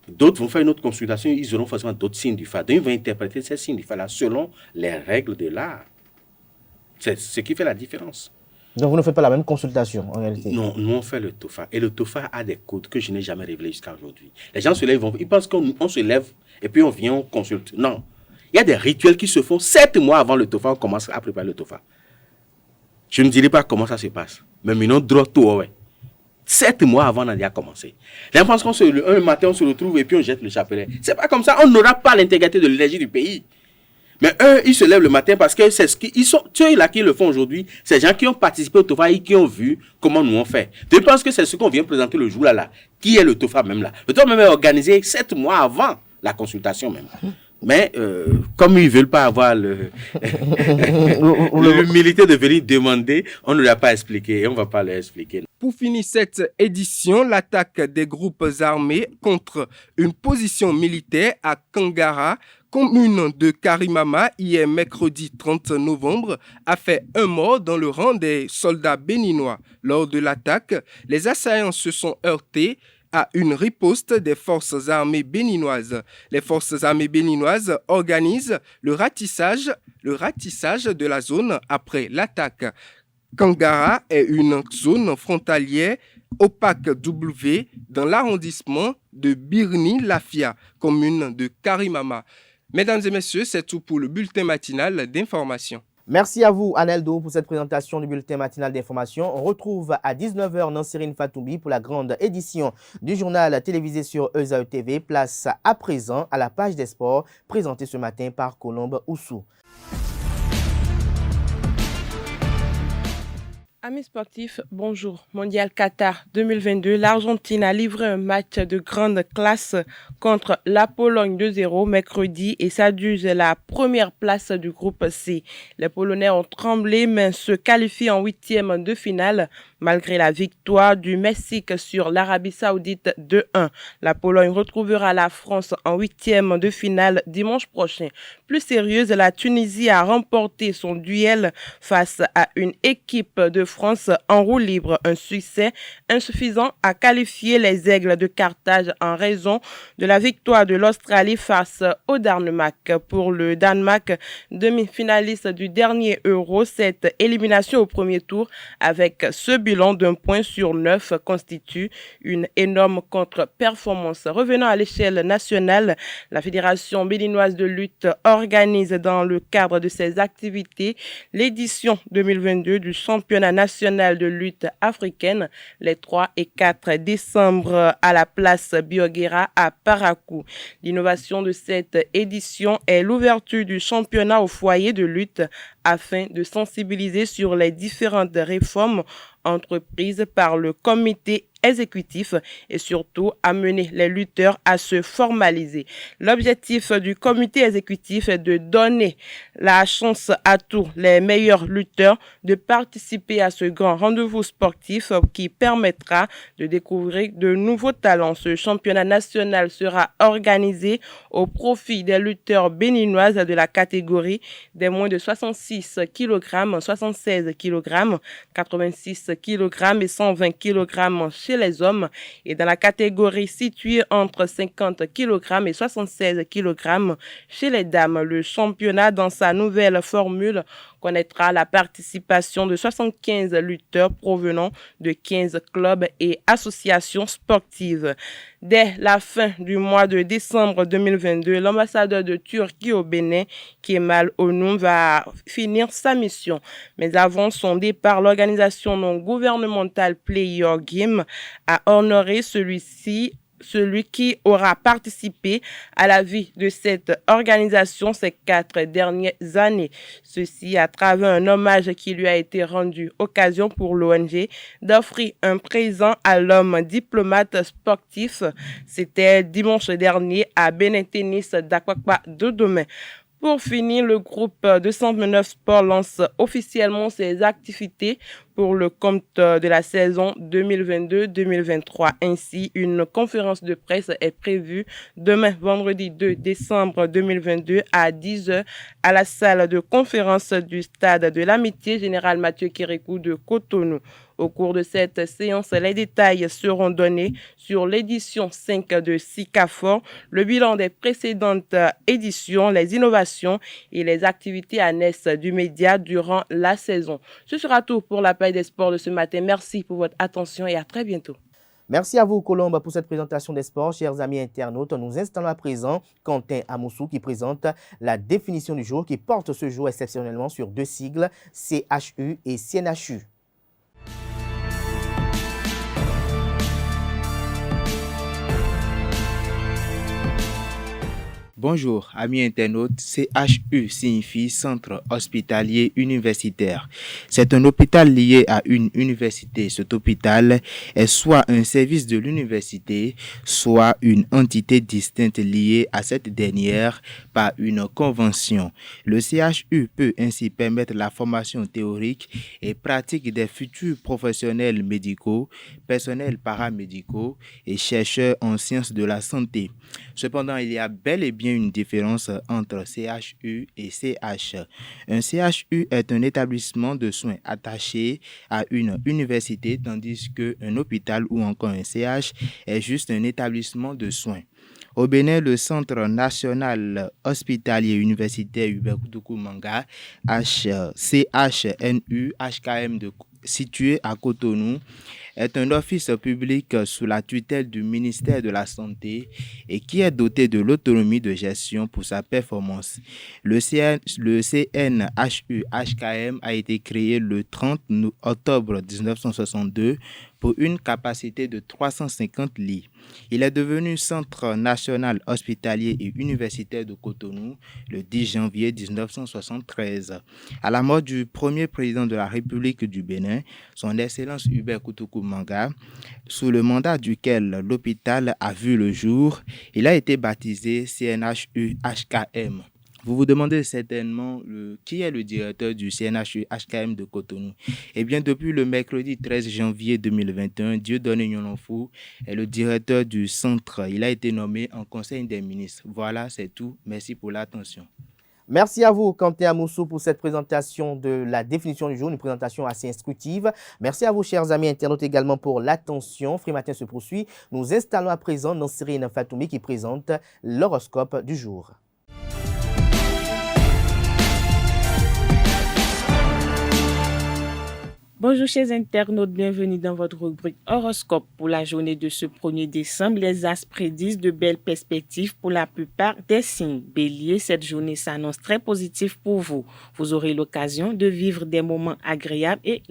D'autres vont faire une autre consultation, ils auront forcément d'autres signes du FA. Donc, ils vont interpréter ces signes du FA-là selon les règles de l'art. C'est ce qui fait la différence. Donc, vous ne faites pas la même consultation, en réalité? Non, nous, on fait le TOFA. Et le TOFA a des codes que je n'ai jamais révélés jusqu'à aujourd'hui. Les gens se lèvent, ils pensent qu'on se lève et puis on vient, on consulte. Non. Il y a des rituels qui se font 7 mois avant le TOFA, on commence à préparer le TOFA. Je ne dirai pas comment ça se passe. Mais maintenant, droit tout, ouais. 7 mois avant, on a déjà commencé. Les gens pensent qu'un matin, on se retrouve et puis on jette le chapelet. C'est pas comme ça. On n'aura pas l'intégrité de l'énergie du pays. Mais eux, ils se lèvent le matin parce que c'est ce qu'ils sont. Ceux-là qui le font aujourd'hui, c'est les gens qui ont participé au TOFA et qui ont vu comment nous on fait. Je pense que c'est ce qu'on vient présenter le jour là. Qui est le TOFA même là? Le TOFA même est organisé 7 mois avant la consultation même. Mais comme ils ne veulent pas avoir l'humilité de venir demander, on ne leur a pas expliqué et on ne va pas leur expliquer. Pour finir cette édition, l'attaque des groupes armés contre une position militaire à Kangara, commune de Karimama, hier mercredi 30 novembre, a fait un mort dans le rang des soldats béninois. Lors de l'attaque, les assaillants se sont heurtés à une riposte des forces armées béninoises. Les forces armées béninoises organisent le ratissage de la zone après l'attaque. Kangara est une zone frontalière opaque W dans l'arrondissement de Birni-Lafia, commune de Karimama. Mesdames et messieurs, c'est tout pour le bulletin matinal d'information. Merci à vous, Aneldo, pour cette présentation du bulletin matinal d'information. On retrouve à 19h Nansirine Fatoumbi pour la grande édition du journal télévisé sur ESAE TV. Place à présent à la page des sports présentée ce matin par Colombe Oussou. Amis sportifs, bonjour. Mondial Qatar 2022, l'Argentine a livré un match de grande classe contre la Pologne 2-0 mercredi et s'adjuge la première place du groupe C. Les Polonais ont tremblé mais se qualifient en 8e de finale malgré la victoire du Mexique sur l'Arabie Saoudite 2-1. La Pologne retrouvera la France en 8e de finale dimanche prochain. Plus sérieuse, la Tunisie a remporté son duel face à une équipe de France en roue libre, un succès insuffisant à qualifier les Aigles de Carthage en raison de la victoire de l'Australie face au Danemark. Pour le Danemark, demi-finaliste du dernier Euro, cette élimination au premier tour avec ce bilan d'un point sur 9 constitue une énorme contre-performance. Revenant à l'échelle nationale, la Fédération béninoise de lutte organise dans le cadre de ses activités l'édition 2022 du championnat national de lutte africaine les 3 et 4 décembre à la place Bioguera à Parakou. L'innovation de cette édition est l'ouverture du championnat au foyer de lutte afin de sensibiliser sur les différentes réformes entreprises par le comité exécutif et surtout amener les lutteurs à se formaliser. L'objectif du comité exécutif est de donner la chance à tous les meilleurs lutteurs de participer à ce grand rendez-vous sportif qui permettra de découvrir de nouveaux talents. Ce championnat national sera organisé au profit des lutteurs béninoises de la catégorie des moins de 66 kg, 76 kg, 86 kg et 120 kg chez les hommes et dans la catégorie située entre 50 kg et 76 kg chez les dames. Le championnat dans sa nouvelle formule connaîtra la participation de 75 lutteurs provenant de 15 clubs et associations sportives. Dès la fin du mois de décembre 2022, l'ambassadeur de Turquie au Bénin, Kemal Onum, va finir sa mission. Mais avant son départ, l'organisation non gouvernementale Play Your Game a honoré celui qui aura participé à la vie de cette organisation ces 4 dernières années. Ceci à travers un hommage qui lui a été rendu, occasion pour l'ONG d'offrir un présent à l'homme diplomate sportif. C'était dimanche dernier à Bénin Tennis d'Akwakwa Dodoma. Pour finir, le groupe 229 Sport lance officiellement ses activités pour le compte de la saison 2022-2023. Ainsi, une conférence de presse est prévue demain, vendredi 2 décembre 2022 à 10h à la salle de conférence du stade de l'Amitié Général Mathieu Kérékou de Cotonou. Au cours de cette séance, les détails seront donnés sur l'édition 5 de SICAFOR, le bilan des précédentes éditions, les innovations et les activités annexes du média durant la saison. Ce sera tout pour la page des sports de ce matin. Merci pour votre attention et à très bientôt. Merci à vous, Colombe, pour cette présentation des sports. Chers amis internautes, nous installons à présent Quentin Amoussou qui présente la définition du jour qui porte ce jour exceptionnellement sur deux sigles, CHU et CNHU. Bonjour, amis internautes. CHU signifie Centre Hospitalier Universitaire. C'est un hôpital lié à une université. Cet hôpital est soit un service de l'université, soit une entité distincte liée à cette dernière par une convention. Le CHU peut ainsi permettre la formation théorique et pratique des futurs professionnels médicaux, personnels paramédicaux et chercheurs en sciences de la santé. Cependant, il y a bel et bien une différence entre CHU et CH. Un CHU est un établissement de soins attaché à une université, tandis qu'un hôpital ou encore un CH est juste un établissement de soins. Au Bénin, le Centre national hospitalier universitaire Hubert Koutoukou Manga, CHNU, HKM situé à Cotonou, est un office public sous la tutelle du ministère de la Santé et qui est doté de l'autonomie de gestion pour sa performance. Le CNHU-HKM a été créé le 30 octobre 1962 pour une capacité de 350 lits. Il est devenu Centre national hospitalier et universitaire de Cotonou le 10 janvier 1973. À la mort du premier président de la République du Bénin, son Excellence Hubert Koutoukou Manga, sous le mandat duquel l'hôpital a vu le jour, il a été baptisé CNHU-HKM. Vous vous demandez certainement qui est le directeur du CNHU-HKM de Cotonou. Eh bien, depuis le mercredi 13 janvier 2021, Dieudonné Nyononfou est le directeur du centre. Il a été nommé en Conseil des ministres. Voilà, c'est tout. Merci pour l'attention. Merci à vous, Quentin Amoussou, pour cette présentation de la définition du jour, une présentation assez instructive. Merci à vous, chers amis internautes, également pour l'attention. Free Matin se poursuit. Nous installons à présent Nansirine Fatoumi qui présente l'horoscope du jour. Bonjour chers internautes, bienvenue dans votre rubrique horoscope pour la journée de ce 1er décembre. Les astres prédisent de belles perspectives pour la plupart des signes. Bélier, cette journée s'annonce très positive pour vous. Vous aurez l'occasion de vivre des moments agréables et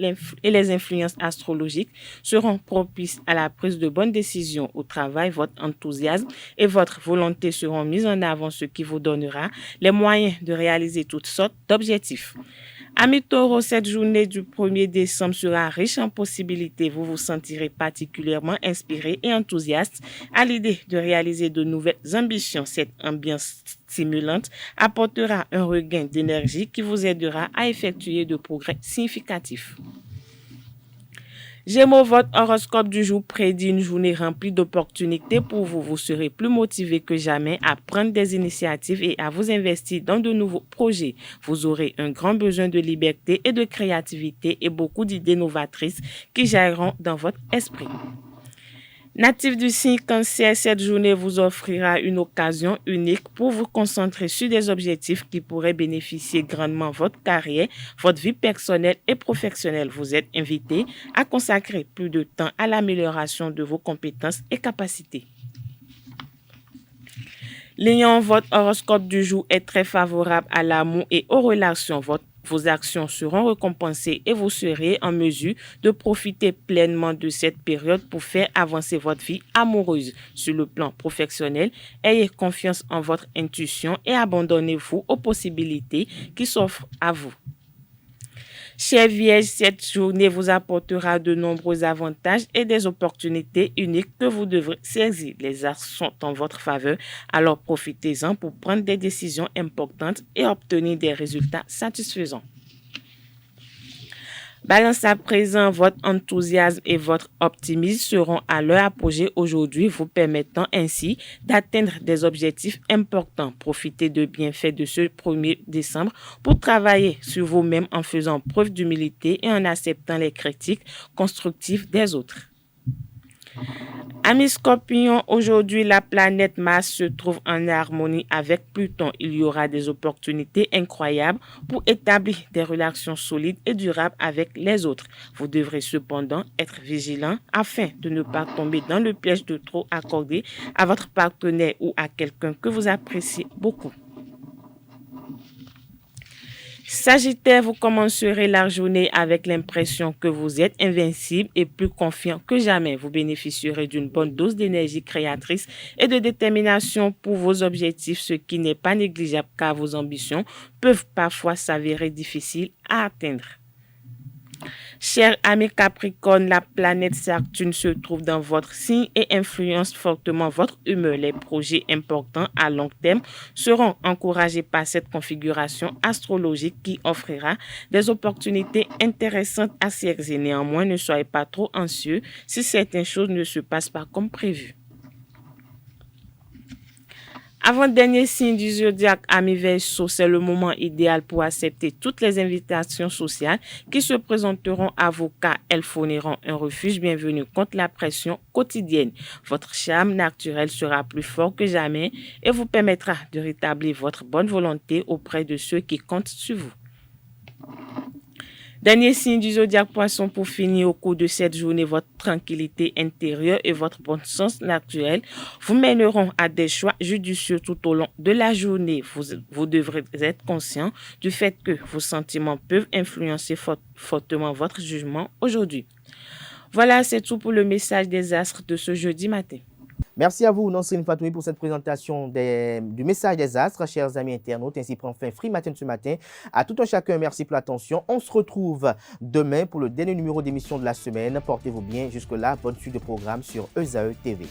les influences astrologiques seront propices à la prise de bonnes décisions. Au travail, votre enthousiasme et votre volonté seront mis en avant, ce qui vous donnera les moyens de réaliser toutes sortes d'objectifs. Amis Taureau, cette journée du 1er décembre sera riche en possibilités. Vous vous sentirez particulièrement inspiré et enthousiaste à l'idée de réaliser de nouvelles ambitions. Cette ambiance stimulante apportera un regain d'énergie qui vous aidera à effectuer de progrès significatifs. Gémeaux, votre horoscope du jour prédit une journée remplie d'opportunités pour vous. Vous serez plus motivé que jamais à prendre des initiatives et à vous investir dans de nouveaux projets. Vous aurez un grand besoin de liberté et de créativité et beaucoup d'idées novatrices qui jailliront dans votre esprit. Natif du signe Cancer, cette journée vous offrira une occasion unique pour vous concentrer sur des objectifs qui pourraient bénéficier grandement votre carrière, votre vie personnelle et professionnelle. Vous êtes invité à consacrer plus de temps à l'amélioration de vos compétences et capacités. Lion, votre horoscope du jour est très favorable à l'amour et aux relations. Vos actions seront récompensées et vous serez en mesure de profiter pleinement de cette période pour faire avancer votre vie amoureuse. Sur le plan professionnel, ayez confiance en votre intuition et abandonnez-vous aux possibilités qui s'offrent à vous. Chers Vierges, cette journée vous apportera de nombreux avantages et des opportunités uniques que vous devrez saisir. Les astres sont en votre faveur, alors profitez-en pour prendre des décisions importantes et obtenir des résultats satisfaisants. Balance à présent, votre enthousiasme et votre optimisme seront à leur apogée aujourd'hui, vous permettant ainsi d'atteindre des objectifs importants. Profitez de bienfaits de ce 1er décembre pour travailler sur vous-même en faisant preuve d'humilité et en acceptant les critiques constructives des autres. Amis Scorpions, aujourd'hui la planète Mars se trouve en harmonie avec Pluton. Il y aura des opportunités incroyables pour établir des relations solides et durables avec les autres. Vous devrez cependant être vigilant afin de ne pas tomber dans le piège de trop accorder à votre partenaire ou à quelqu'un que vous appréciez beaucoup. Sagittaire, vous commencerez la journée avec l'impression que vous êtes invincible et plus confiant que jamais. Vous bénéficierez d'une bonne dose d'énergie créatrice et de détermination pour vos objectifs, ce qui n'est pas négligeable car vos ambitions peuvent parfois s'avérer difficiles à atteindre. Chers amis Capricorne, la planète Saturne se trouve dans votre signe et influence fortement votre humeur. Les projets importants à long terme seront encouragés par cette configuration astrologique qui offrira des opportunités intéressantes à saisir. Néanmoins, ne soyez pas trop anxieux si certaines choses ne se passent pas comme prévu. Avant-dernier signe du zodiaque, amis Verseau, c'est le moment idéal pour accepter toutes les invitations sociales qui se présenteront à vous car elles fourniront un refuge bienvenu contre la pression quotidienne. Votre charme naturel sera plus fort que jamais et vous permettra de rétablir votre bonne volonté auprès de ceux qui comptent sur vous. Dernier signe du zodiaque Poisson, pour finir, au cours de cette journée, votre tranquillité intérieure et votre bon sens naturel vous mèneront à des choix judicieux tout au long de la journée. Vous devrez être conscient du fait que vos sentiments peuvent influencer fortement votre jugement aujourd'hui. Voilà, c'est tout pour le message des astres de ce jeudi matin. Merci à vous, Nancine Fatoumi, pour cette présentation du message des astres, chers amis internautes. Ainsi prend fin Free Matin ce matin. À tout un chacun, merci pour l'attention. On se retrouve demain pour le dernier numéro d'émission de la semaine. Portez-vous bien. Jusque-là, bonne suite de programme sur ESAE TV.